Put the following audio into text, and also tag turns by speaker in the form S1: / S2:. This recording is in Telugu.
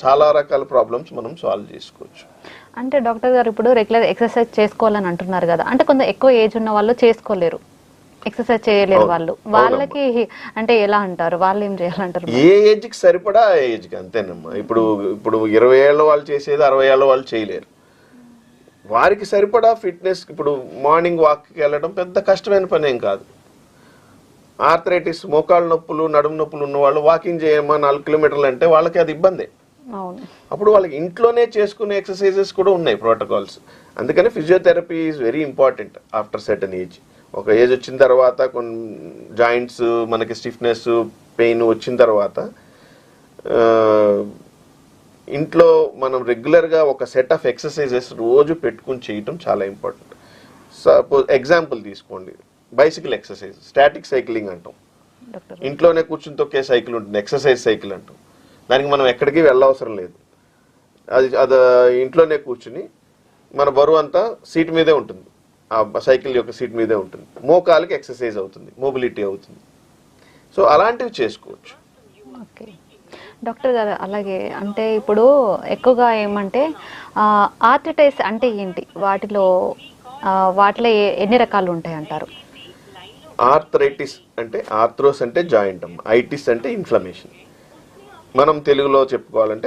S1: చాలా రకాల ప్రాబ్లమ్స్ మనం సాల్వ్ చేసుకోవచ్చు.
S2: అంటే డాక్టర్ గారు ఇప్పుడు రెగ్యులర్ ఎక్సర్సైజ్ చేసుకోవాలని అంటున్నారు కదా, అంటే కొంత ఎక్కువ ఏజ్ ఉన్న వాళ్ళు చేసుకోలేరు, ఎక్సర్సైజ్ చేయలేరు వాళ్ళు, వాళ్ళకి అంటే ఎలా అంటారు, వాళ్ళు ఏం చేయాలంటారు?
S1: ఏ ఏజ్కి సరిపడా ఆ ఏజ్కి అంతేనమ్మా. ఇప్పుడు 20 ఏళ్ళ వాళ్ళు చేసేది 60 ఏళ్ళ వాళ్ళు చేయలేరు. వారికి సరిపడా ఫిట్నెస్, ఇప్పుడు మార్నింగ్ వాక్కి వెళ్ళడం పెద్ద కష్టమైన పని ఏం కాదు. ఆర్థరైటిస్, మోకాళ్ళ నొప్పులు, నడుము నొప్పులు ఉన్న వాళ్ళు వాకింగ్ చేయమా 4 కిలోమీటర్లు అంటే వాళ్ళకి అది ఇబ్బంది. అప్పుడు వాళ్ళకి ఇంట్లోనే చేసుకునే ఎక్సర్సైజెస్ కూడా ఉన్నాయి, ప్రోటోకాల్స్. అందుకని physiotherapy is very important after certain age. ఒక ఏజ్ వచ్చిన తర్వాత కొన్ని జాయింట్స్ మనకి స్టిఫ్నెస్, పెయిన్ వచ్చిన తర్వాత ఇంట్లో మనం రెగ్యులర్గా ఒక సెట్ ఆఫ్ ఎక్సర్సైజెస్ రోజు పెట్టుకుని చేయటం చాలా ఇంపార్టెంట్. సపోజ్ ఎగ్జాంపుల్ తీసుకోండి, బైసికల్ ఎక్సర్సైజ్, స్టాటిక్ సైక్లింగ్ అంటాం. ఇంట్లోనే కూర్చుని తొక్కే సైకిల్ ఉంటుంది, ఎక్సర్సైజ్ సైకిల్ అంటాం. దానికి మనం ఎక్కడికి వెళ్ళవసరం లేదు. అది ఇంట్లోనే కూర్చుని మన బరువు అంతా సీట్ మీదే ఉంటుంది, ఆ సైకిల్ యొక్క సీట్ మీదే ఉంటుంది. మోకాలకి ఎక్సర్సైజ్ అవుతుంది, మొబిలిటీ అవుతుంది. సో అలాంటివి చేసుకోవచ్చు.
S2: ఓకే డాక్టర్ గారు, అలాగే అంటే ఇప్పుడు ఎక్కువగా ఏమంటే ఆర్థరైటిస్ అంటే ఏంటి, వాటిలో ఎన్ని రకాలు ఉంటాయి అంటారు?
S1: ఆర్థరైటిస్ అంటే, ఆర్థ్రోస్ అంటే జాయింట్ అమ్మ, ఐటిస్ అంటే ఇన్ఫ్లమేషన్. మనం తెలుగులో చెప్పుకోవాలంటే